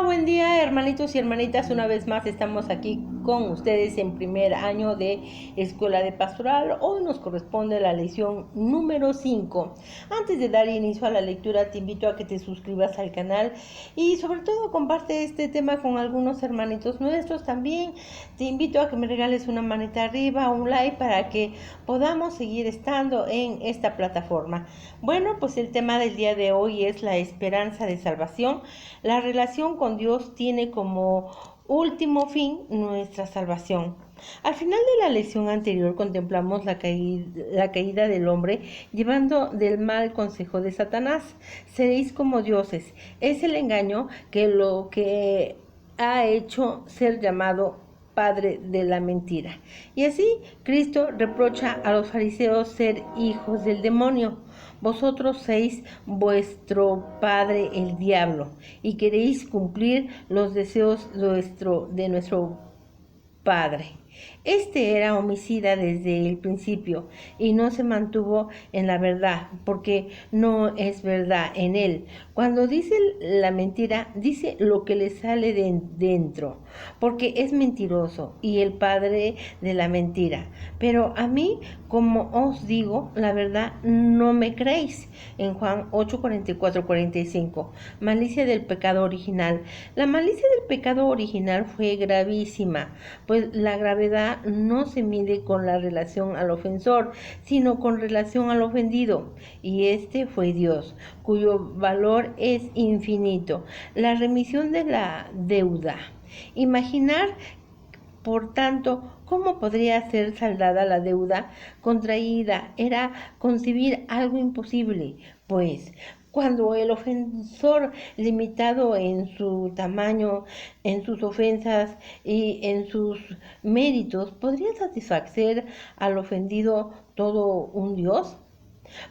Buen día, hermanitos y hermanitas. Una vez más estamos aquí con ustedes en primer año de Escuela de Pastoral. Hoy nos corresponde la lección número 5. Antes de dar inicio a la lectura, te invito a que te suscribas al canal y sobre todo comparte este tema con algunos hermanitos nuestros. También te invito a que me regales una manita arriba, un like para que podamos seguir estando en esta plataforma. Bueno, pues el tema del día de hoy es la esperanza de salvación. La relación con Dios tiene como último fin nuestra salvación. Al final de la lección anterior contemplamos la caída del hombre llevando del mal consejo de Satanás. Seréis como dioses. Es el engaño que lo que ha hecho ser llamado padre de la mentira. Y así Cristo reprocha a los fariseos ser hijos del demonio. Vosotros sois vuestro padre el diablo y queréis cumplir los deseos de nuestro padre. Este era homicida desde el principio y no se mantuvo en la verdad, porque no es verdad en él. Cuando dice la mentira, dice lo que le sale de dentro, porque es mentiroso y el padre de la mentira. Pero a mí, como os digo, la verdad no me creéis. En Juan 8, 44, 45. Malicia del pecado original. La malicia del pecado original fue gravísima, pues la gravedad no se mide con la relación al ofensor, sino con relación al ofendido. Y este fue Dios, cuyo valor es infinito. La remisión de la deuda. Imaginar, por tanto, cómo podría ser saldada la deuda contraída era concebir algo imposible, pues cuando el ofensor, limitado en su tamaño, en sus ofensas y en sus méritos, podría satisfacer al ofendido todo un Dios.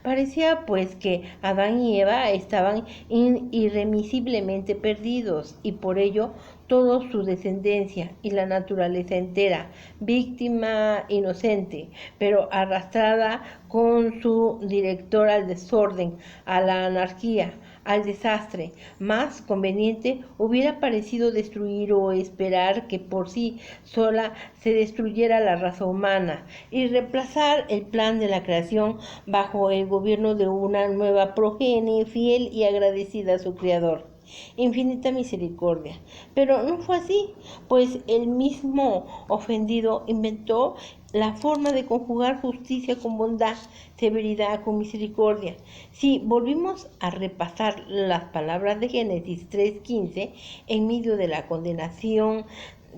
Parecía pues que Adán y Eva estaban irremisiblemente perdidos y por ello toda su descendencia y la naturaleza entera, víctima inocente, pero arrastrada con su director al desorden, a la anarquía, al desastre. Más conveniente hubiera parecido destruir o esperar que por sí sola se destruyera la raza humana y reemplazar el plan de la creación bajo el gobierno de una nueva progenie fiel y agradecida a su Creador. Infinita misericordia. Pero no fue así, pues el mismo ofendido inventó la forma de conjugar justicia con bondad, severidad con misericordia. Si volvimos a repasar las palabras de Génesis 3:15, en medio de la condenación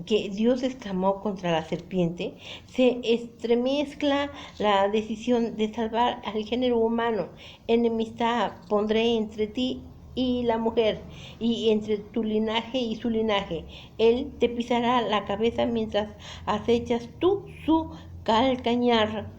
que Dios exclamó contra la serpiente, se estremezcla la decisión de salvar al género humano. Enemistad pondré entre ti y la mujer, y entre tu linaje y su linaje. Él te pisará la cabeza mientras acechas tú su calcañar.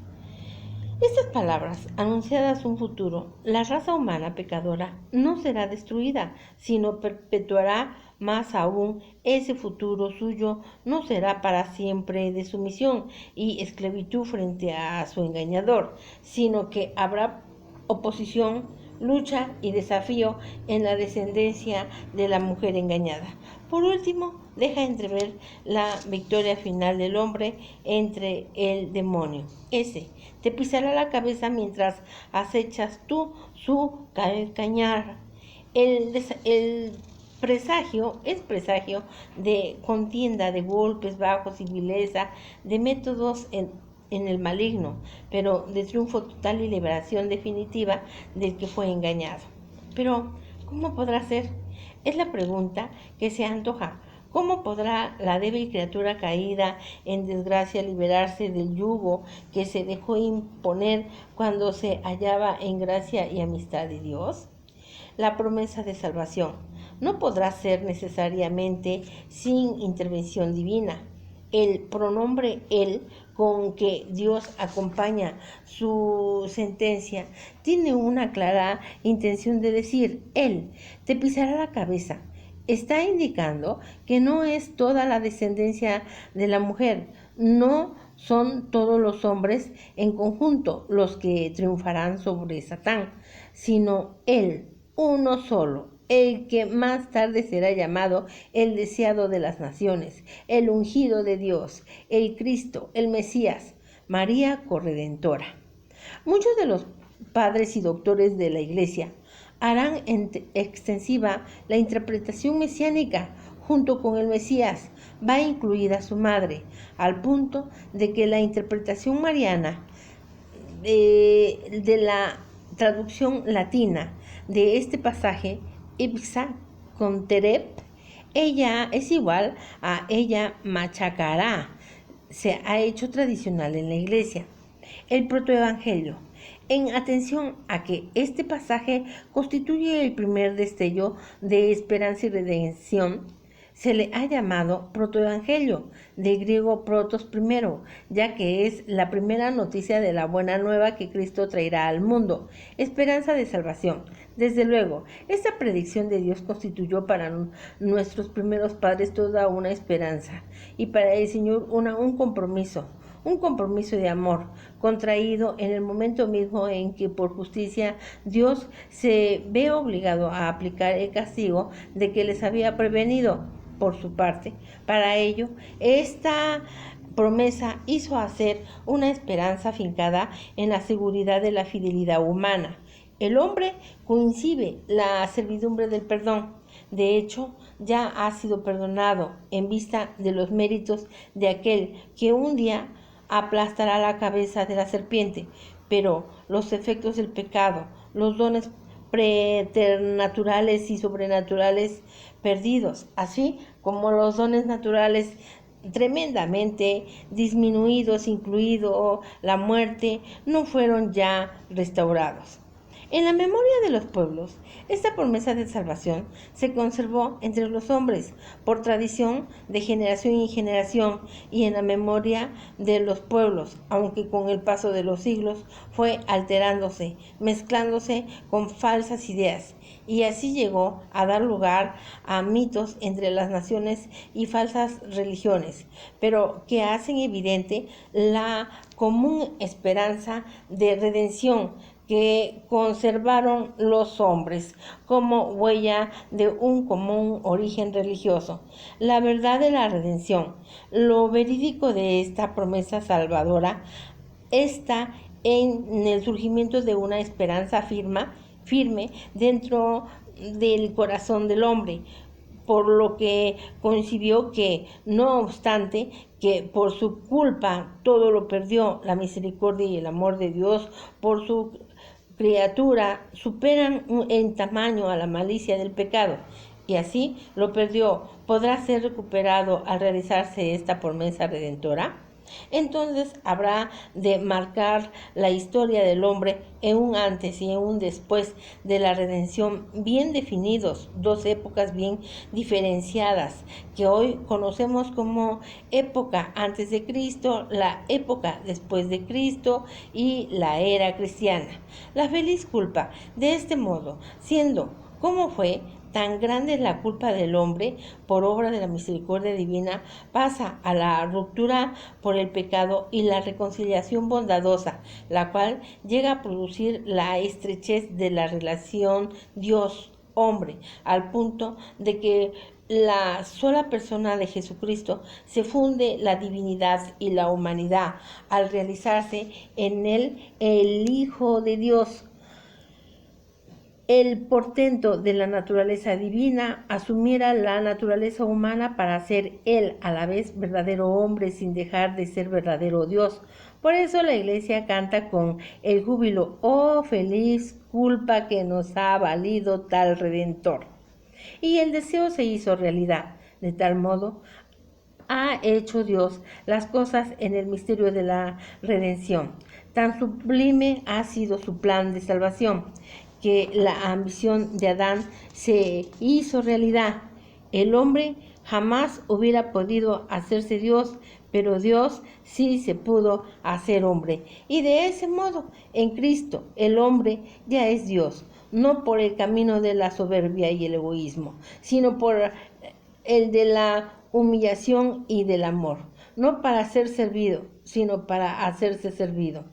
Estas palabras, anunciadas un futuro, la raza humana pecadora no será destruida, sino perpetuará más aún. Ese futuro suyo no será para siempre de sumisión y esclavitud frente a su engañador, sino que habrá oposición, lucha y desafío en la descendencia de la mujer engañada. Por último, deja entrever la victoria final del hombre entre el demonio. Ese te pisará la cabeza mientras acechas tú su calcañar. El presagio es presagio de contienda, de golpes bajos y vileza, de métodos en el maligno, pero de triunfo total y liberación definitiva del que fue engañado. Pero, ¿cómo podrá ser? Es la pregunta que se antoja. ¿Cómo podrá la débil criatura caída en desgracia liberarse del yugo que se dejó imponer cuando se hallaba en gracia y amistad de Dios? La promesa de salvación no podrá ser necesariamente sin intervención divina. El pronombre él con que Dios acompaña su sentencia tiene una clara intención de decir, él te pisará la cabeza. Está indicando que no es toda la descendencia de la mujer, no son todos los hombres en conjunto los que triunfarán sobre Satán, sino él, uno solo, el que más tarde será llamado el deseado de las naciones, el ungido de Dios, el Cristo, el Mesías, María corredentora. Muchos de los padres y doctores de la Iglesia harán extensiva la interpretación mesiánica junto con el Mesías, va incluida su madre, al punto de que la interpretación mariana de la traducción latina de este pasaje, ipsa conterep, ella es igual a ella machacará, se ha hecho tradicional en la Iglesia. El protoevangelio. En atención a que este pasaje constituye el primer destello de esperanza y redención, se le ha llamado protoevangelio, del griego protos primero, ya que es la primera noticia de la buena nueva que Cristo traerá al mundo, esperanza de salvación. Desde luego, esta predicción de Dios constituyó para nuestros primeros padres toda una esperanza y para el Señor un compromiso de amor, contraído en el momento mismo en que por justicia Dios se ve obligado a aplicar el castigo de que les había prevenido. Por su parte, para ello, esta promesa hizo hacer una esperanza fincada en la seguridad de la fidelidad humana. El hombre concibe la servidumbre del perdón. De hecho, ya ha sido perdonado en vista de los méritos de aquel que un día aplastará la cabeza de la serpiente, pero los efectos del pecado, los dones preternaturales y sobrenaturales perdidos, así como los dones naturales tremendamente disminuidos, incluido la muerte, no fueron ya restaurados. En la memoria de los pueblos, esta promesa de salvación se conservó entre los hombres por tradición de generación en generación y en la memoria de los pueblos, aunque con el paso de los siglos fue alterándose, mezclándose con falsas ideas, y así llegó a dar lugar a mitos entre las naciones y falsas religiones, pero que hacen evidente la común esperanza de redención que conservaron los hombres como huella de un común origen religioso. La verdad de la redención, lo verídico de esta promesa salvadora, está en el surgimiento de una esperanza firme dentro del corazón del hombre, por lo que concibió que, no obstante, que por su culpa todo lo perdió, la misericordia y el amor de Dios por su criatura superan en tamaño a la malicia del pecado, y así lo perdió, ¿podrá ser recuperado al realizarse esta promesa redentora? Entonces habrá de marcar la historia del hombre en un antes y en un después de la redención, bien definidos, dos épocas bien diferenciadas, que hoy conocemos como época antes de Cristo, la época después de Cristo y la era cristiana. La feliz culpa, de este modo, siendo como fue, tan grande es la culpa del hombre por obra de la misericordia divina, pasa a la ruptura por el pecado y la reconciliación bondadosa, la cual llega a producir la estrechez de la relación Dios-hombre, al punto de que la sola persona de Jesucristo se funde la divinidad y la humanidad al realizarse en él el Hijo de Dios. El portento de la naturaleza divina asumiera la naturaleza humana para ser él a la vez verdadero hombre sin dejar de ser verdadero Dios. Por eso la Iglesia canta con el júbilo: oh feliz culpa que nos ha valido tal Redentor. Y el deseo se hizo realidad. De tal modo ha hecho Dios las cosas en el misterio de la redención. Tan sublime ha sido su plan de salvación, que la ambición de Adán se hizo realidad. El hombre jamás hubiera podido hacerse Dios, pero Dios sí se pudo hacer hombre. Y de ese modo, en Cristo, el hombre ya es Dios, no por el camino de la soberbia y el egoísmo, sino por el de la humillación y del amor, no para ser servido, sino para hacerse servido.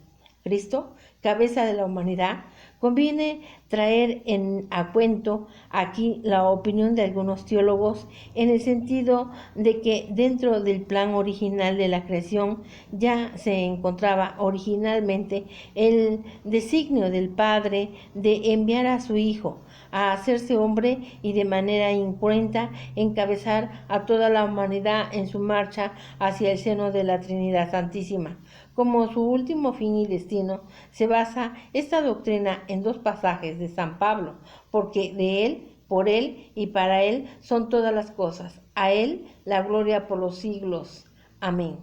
Cristo, cabeza de la humanidad, Conviene traer a cuento aquí la opinión de algunos teólogos en el sentido de que dentro del plan original de la creación ya se encontraba originalmente el designio del Padre de enviar a su Hijo a hacerse hombre y de manera incruenta encabezar a toda la humanidad en su marcha hacia el seno de la Trinidad Santísima. Como su último fin y destino, se basa esta doctrina en dos pasajes de San Pablo, porque de Él, por Él y para Él son todas las cosas. A Él la gloria por los siglos. Amén.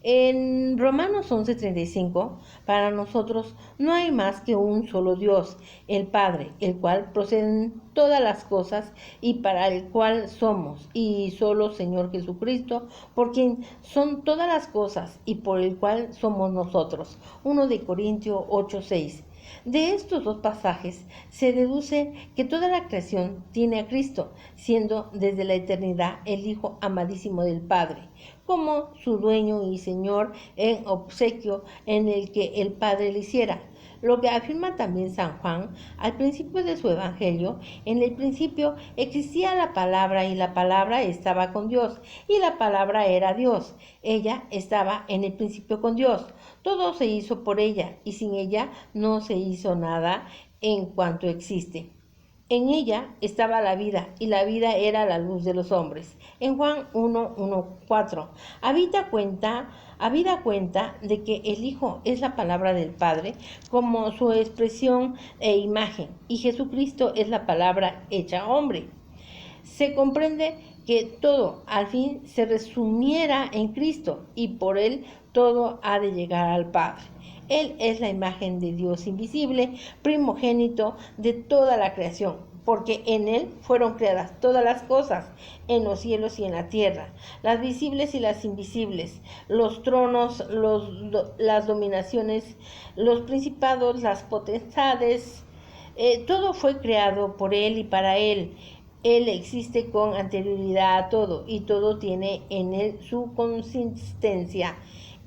En Romanos 11:35, para nosotros no hay más que un solo Dios, el Padre, el cual proceden todas las cosas y para el cual somos, y solo Señor Jesucristo, por quien son todas las cosas y por el cual somos nosotros. 1 de Corintios 8:6. De estos dos pasajes se deduce que toda la creación tiene a Cristo, siendo desde la eternidad el Hijo amadísimo del Padre, como su dueño y Señor en obsequio en el que el Padre le hiciera. Lo que afirma también San Juan al principio de su Evangelio: en el principio existía la palabra y la palabra estaba con Dios y la palabra era Dios. Ella estaba en el principio con Dios. Todo se hizo por ella y sin ella no se hizo nada en cuanto existe. En ella estaba la vida, y la vida era la luz de los hombres. En Juan 1:1-4, habida cuenta de que el Hijo es la palabra del Padre como su expresión e imagen, y Jesucristo es la palabra hecha hombre. Se comprende que todo al fin se resumiera en Cristo, y por Él todo ha de llegar al Padre. Él es la imagen de Dios invisible, primogénito de toda la creación, porque en Él fueron creadas todas las cosas, en los cielos y en la tierra, las visibles y las invisibles, los tronos, las dominaciones, los principados, las potestades. Todo fue creado por Él y para Él. Él existe con anterioridad a todo, y todo tiene en Él su consistencia.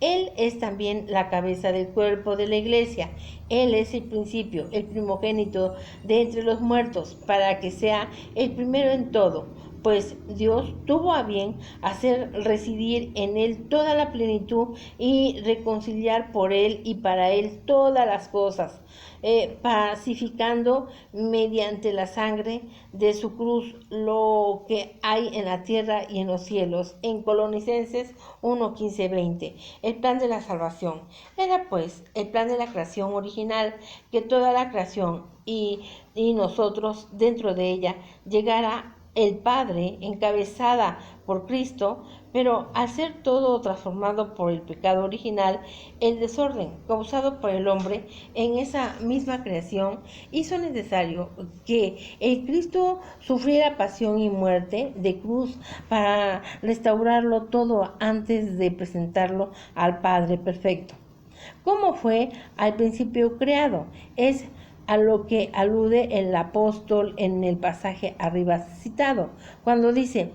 Él es también la cabeza del cuerpo de la iglesia. Él es el principio, el primogénito de entre los muertos, para que sea el primero en todo. Pues Dios tuvo a bien hacer residir en Él toda la plenitud y reconciliar por Él y para Él todas las cosas, pacificando mediante la sangre de su cruz lo que hay en la tierra y en los cielos. En Colosenses 1:15-20. El plan de la salvación. Era pues el plan de la creación original, que toda la creación y nosotros dentro de ella llegara el Padre, encabezada por Cristo, pero al ser todo transformado por el pecado original, el desorden causado por el hombre en esa misma creación hizo necesario que el Cristo sufriera pasión y muerte de cruz para restaurarlo todo antes de presentarlo al Padre perfecto. ¿Cómo fue al principio creado? Es a lo que alude el apóstol en el pasaje arriba citado, cuando dice: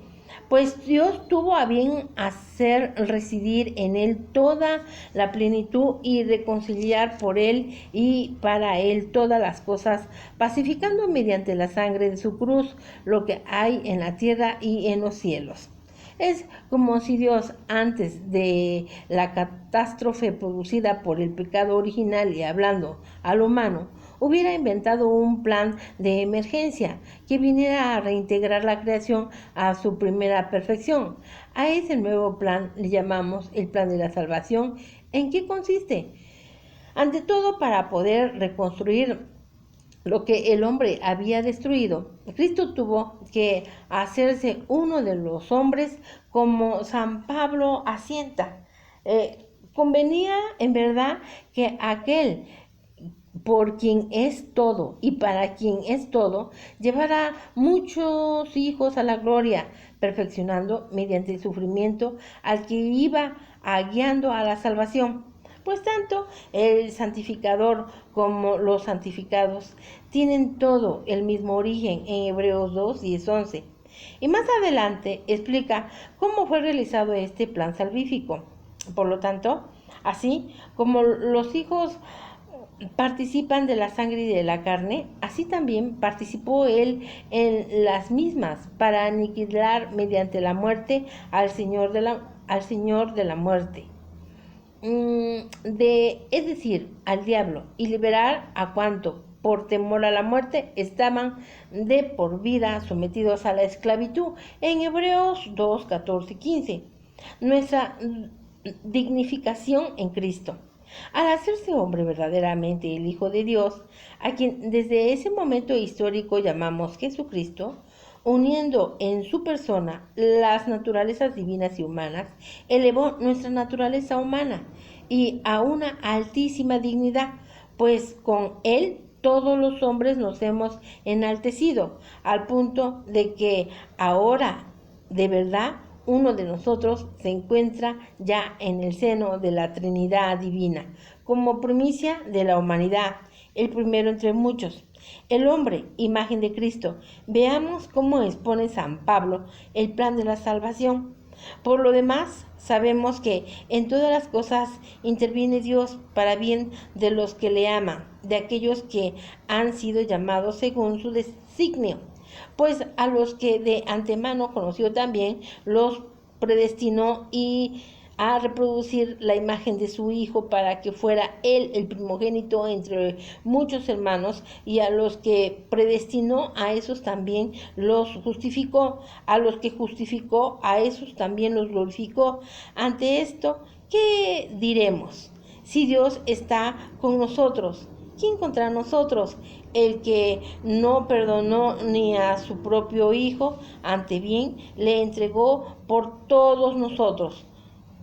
pues Dios tuvo a bien hacer residir en Él toda la plenitud y reconciliar por Él y para Él todas las cosas, pacificando mediante la sangre de su cruz lo que hay en la tierra y en los cielos. Es como si Dios, antes de la catástrofe producida por el pecado original y hablando al humano, hubiera inventado un plan de emergencia que viniera a reintegrar la creación a su primera perfección. A ese nuevo plan le llamamos el plan de la salvación. ¿En qué consiste? Ante todo, para poder reconstruir lo que el hombre había destruido, Cristo tuvo que hacerse uno de los hombres, como San Pablo asienta. Convenía en verdad que aquel por quien es todo y para quien es todo, llevará muchos hijos a la gloria, perfeccionando mediante el sufrimiento al que iba guiando a la salvación. Pues tanto el santificador como los santificados tienen todo el mismo origen en Hebreos 2:10-11. Y más adelante explica cómo fue realizado este plan salvífico. Por lo tanto, así como los hijos participan de la sangre y de la carne, así también participó él en las mismas para aniquilar mediante la muerte al Señor de la muerte. Es decir, al diablo, y liberar a cuanto, por temor a la muerte, estaban de por vida sometidos a la esclavitud. En Hebreos 2, 14 y 15. Nuestra dignificación en Cristo. Al hacerse hombre verdaderamente el Hijo de Dios, a quien desde ese momento histórico llamamos Jesucristo, uniendo en su persona las naturalezas divinas y humanas, elevó nuestra naturaleza humana y a una altísima dignidad, pues con él todos los hombres nos hemos enaltecido, al punto de que ahora, de verdad, uno de nosotros se encuentra ya en el seno de la Trinidad Divina, como primicia de la humanidad, el primero entre muchos. El hombre, imagen de Cristo. Veamos cómo expone San Pablo el plan de la salvación. Por lo demás, sabemos que en todas las cosas interviene Dios para bien de los que le aman, de aquellos que han sido llamados según su designio. Pues a los que de antemano conoció también, los predestinó y a reproducir la imagen de su Hijo para que fuera él el primogénito entre muchos hermanos, y a los que predestinó, a esos también los justificó, a los que justificó, a esos también los glorificó. Ante esto, ¿qué diremos? Si Dios está con nosotros, ¿quién contra nosotros? El que no perdonó ni a su propio Hijo, ante bien le entregó por todos nosotros,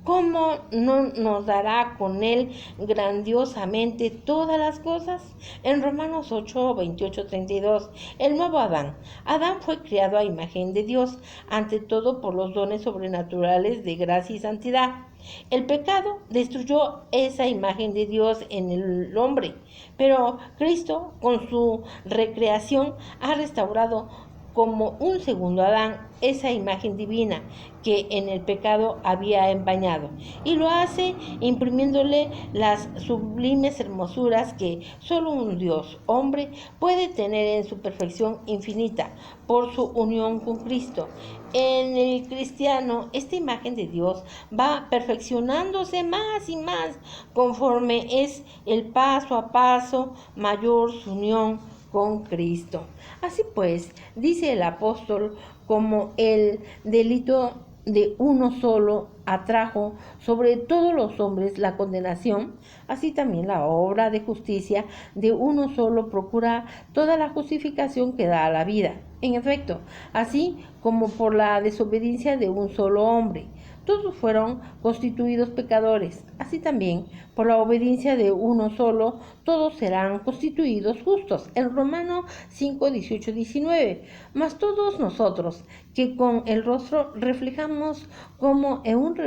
¿cómo no nos dará con él grandiosamente todas las cosas? En Romanos 8, 28, 32, el nuevo Adán. Adán fue creado a imagen de Dios, ante todo por los dones sobrenaturales de gracia y santidad. El pecado destruyó esa imagen de Dios en el hombre, pero Cristo, con su recreación, ha restaurado como un segundo Adán esa imagen divina que en el pecado había empañado, y lo hace imprimiéndole las sublimes hermosuras que solo un Dios hombre puede tener en su perfección infinita por su unión con Cristo. En el cristiano, esta imagen de Dios va perfeccionándose más y más conforme es el paso a paso mayor su unión con Cristo. Así pues, dice el apóstol, como el delito de uno solo atrajo sobre todos los hombres la condenación, así también la obra de justicia de uno solo procura toda la justificación que da a la vida. En efecto, así como por la desobediencia de un solo hombre todos fueron constituidos pecadores, así también por la obediencia de uno solo todos serán constituidos justos. En Romanos 5, 18, 19. Mas todos nosotros, que con el rostro reflejamos como en un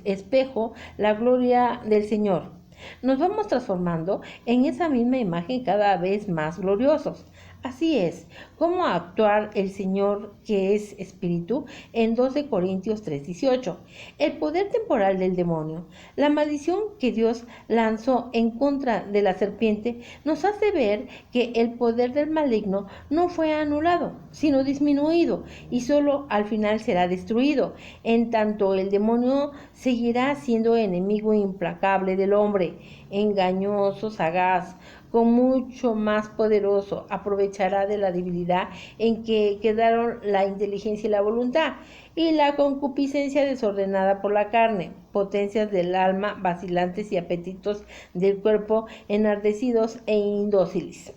espejo la gloria del Señor, nos vamos transformando en esa misma imagen cada vez más gloriosos. Así es, cómo actuar el Señor, que es Espíritu, en 2 Corintios 3:18. El poder temporal del demonio, la maldición que Dios lanzó en contra de la serpiente, nos hace ver que el poder del maligno no fue anulado, sino disminuido, y solo al final será destruido. En tanto, el demonio seguirá siendo enemigo implacable del hombre, engañoso, sagaz, con mucho más poderoso, aprovechará de la debilidad en que quedaron la inteligencia y la voluntad, y la concupiscencia desordenada por la carne, potencias del alma vacilantes y apetitos del cuerpo enardecidos e indóciles.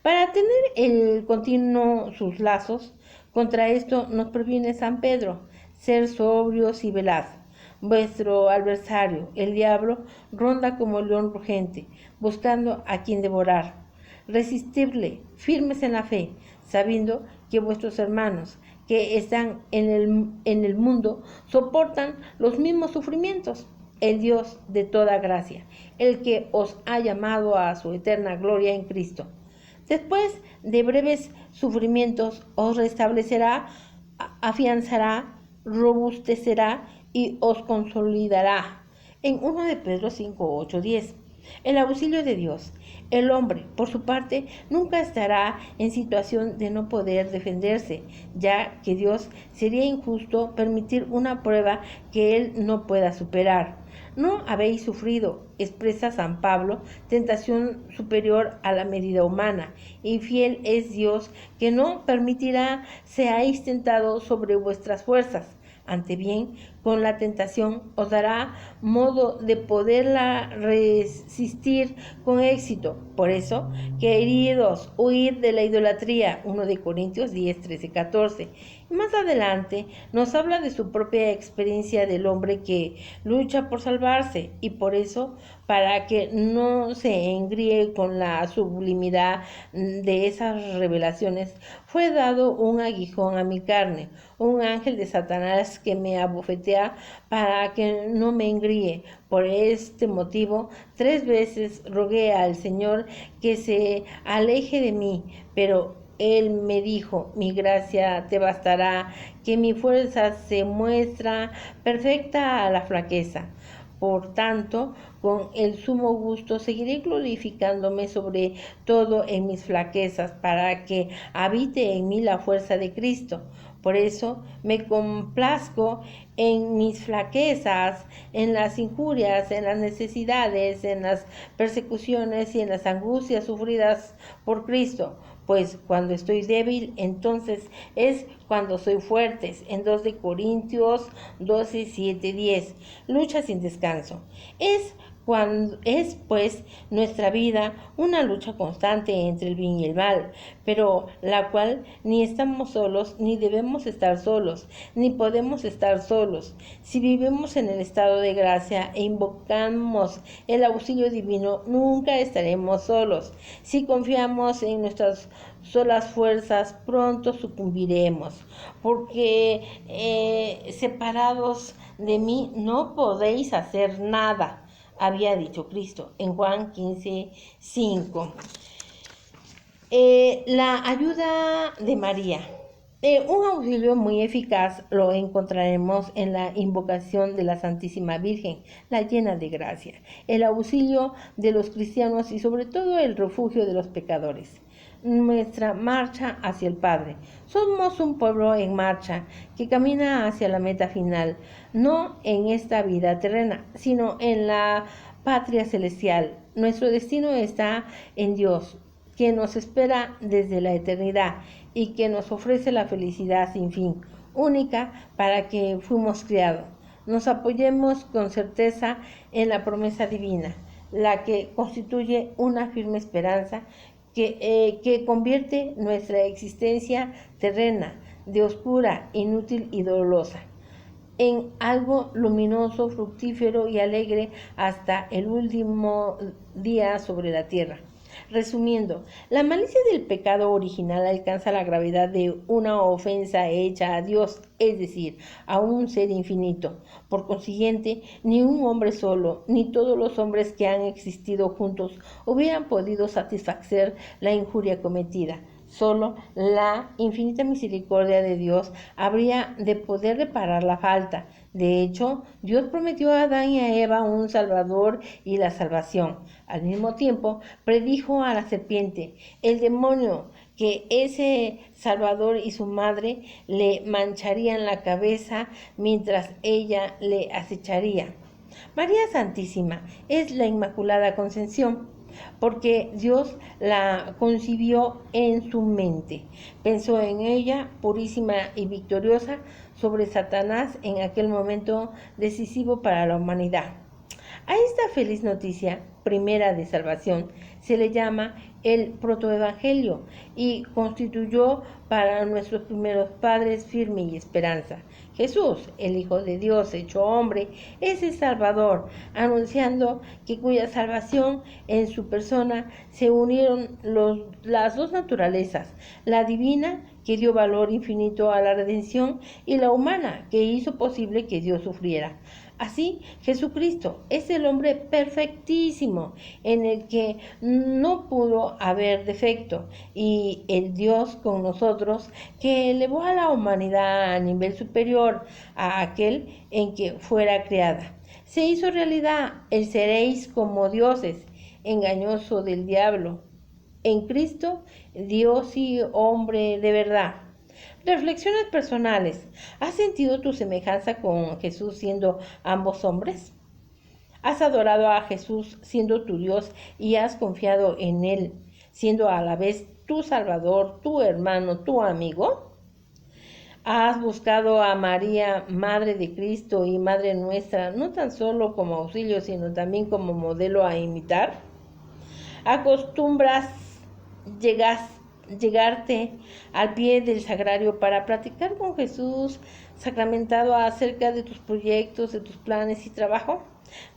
Para tener el continuo sus lazos, contra esto nos previene San Pedro: ser sobrios y velad. Vuestro adversario, el diablo, ronda como león rugente, buscando a quien devorar. Resistidle, firmes en la fe, sabiendo que vuestros hermanos que están en el mundo soportan los mismos sufrimientos. El Dios de toda gracia, el que os ha llamado a su eterna gloria en Cristo, después de breves sufrimientos, os restablecerá, afianzará, robustecerá y os consolidará. En 1 de Pedro 5, 8, 10. el auxilio de Dios. El hombre, por su parte, nunca estará en situación de no poder defenderse, ya que Dios sería injusto permitir una prueba que él no pueda superar. No habéis sufrido, expresa San Pablo, tentación superior a la medida humana, y fiel es Dios que no permitirá seáis tentados sobre vuestras fuerzas. Ante bien, con la tentación os dará modo de poderla resistir con éxito. Por eso, queridos, huid de la idolatría. 1 de Corintios 10, 13, 14. Y más adelante nos habla de su propia experiencia del hombre que lucha por salvarse y por eso, para que no se engríe con la sublimidad de esas revelaciones, fue dado un aguijón a mi carne, un ángel de Satanás que me abofetea para que no me engríe. Por este motivo, 3 veces rogué al Señor que se aleje de mí, pero Él me dijo: mi gracia te bastará, que mi fuerza se muestra perfecta a la flaqueza. Por tanto, con el sumo gusto seguiré glorificándome sobre todo en mis flaquezas, para que habite en mí la fuerza de Cristo. Por eso me complazco en mis flaquezas, en las injurias, en las necesidades, en las persecuciones y en las angustias sufridas por Cristo. Pues cuando estoy débil, entonces es cuando soy fuerte. En 2 de Corintios 12, 7, 10. Lucha sin descanso. Es pues nuestra vida una lucha constante entre el bien y el mal, pero la cual ni estamos solos, ni debemos estar solos, ni podemos estar solos. Si vivimos en el estado de gracia e invocamos el auxilio divino, nunca estaremos solos. Si confiamos en nuestras solas fuerzas, pronto sucumbiremos, porque separados de mí no podéis hacer nada, había dicho Cristo en Juan 15, 5. La ayuda de María. Un auxilio muy eficaz lo encontraremos en la invocación de la Santísima Virgen, la llena de gracia, el auxilio de los cristianos y sobre todo el refugio de los pecadores. Nuestra marcha hacia el Padre. Somos un pueblo en marcha que camina hacia la meta final, no en esta vida terrena, sino en la patria celestial. Nuestro destino está en Dios, que nos espera desde la eternidad y que nos ofrece la felicidad sin fin, única para que fuimos criados. Nos apoyemos con certeza en la promesa divina, la que constituye una firme esperanza que convierte nuestra existencia terrena, de oscura, inútil y dolorosa, en algo luminoso, fructífero y alegre hasta el último día sobre la tierra. Resumiendo, la malicia del pecado original alcanza la gravedad de una ofensa hecha a Dios, es decir, a un ser infinito. Por consiguiente, ni un hombre solo, ni todos los hombres que han existido juntos hubieran podido satisfacer la injuria cometida. Solo la infinita misericordia de Dios habría de poder reparar la falta. De hecho, Dios prometió a Adán y a Eva un Salvador y la salvación. Al mismo tiempo, predijo a la serpiente, el demonio, que ese Salvador y su madre le mancharían la cabeza mientras ella le acecharía. María Santísima es la Inmaculada Concepción, porque Dios la concibió en su mente. Pensó en ella, purísima y victoriosa, sobre Satanás en aquel momento decisivo para la humanidad. A esta feliz noticia, primera de salvación, se le llama el protoevangelio y constituyó para nuestros primeros padres firme y esperanza. Jesús, el Hijo de Dios hecho hombre, es el Salvador, anunciando que cuya salvación en su persona se unieron las dos naturalezas, la divina, que dio valor infinito a la redención, y la humana, que hizo posible que Dios sufriera. Así, Jesucristo es el hombre perfectísimo, en el que no pudo haber defecto, y el Dios con nosotros, que elevó a la humanidad a nivel superior a aquel en que fuera creada. Se hizo realidad el seréis como dioses, engañoso del diablo. En Cristo, Dios y hombre de verdad. Reflexiones personales. ¿Has sentido tu semejanza con Jesús siendo ambos hombres? ¿Has adorado a Jesús siendo tu Dios y has confiado en Él, siendo a la vez tu Salvador, tu hermano, tu amigo? ¿Has buscado a María, Madre de Cristo y Madre nuestra, no tan solo como auxilio, sino también como modelo a imitar? ¿Acostumbras llegas, llegarte al pie del sagrario para platicar con Jesús sacramentado acerca de tus proyectos, de tus planes y trabajo?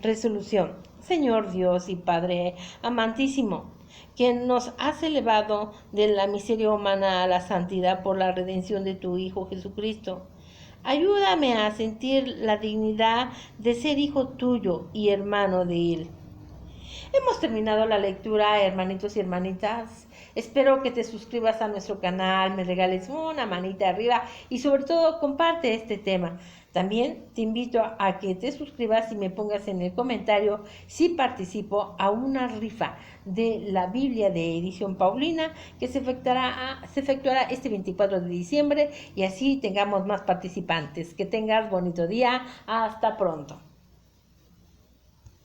Resolución. Señor Dios y Padre amantísimo, quien nos has elevado de la miseria humana a la santidad por la redención de tu Hijo Jesucristo. Ayúdame a sentir la dignidad de ser hijo tuyo y hermano de Él. Hemos terminado la lectura, hermanitos y hermanitas. Espero que te suscribas a nuestro canal, me regales una manita arriba y sobre todo comparte este tema. También te invito a que te suscribas y me pongas en el comentario si participo a una rifa de la Biblia de edición Paulina que se efectuará este 24 de diciembre y así tengamos más participantes. Que tengas bonito día. Hasta pronto.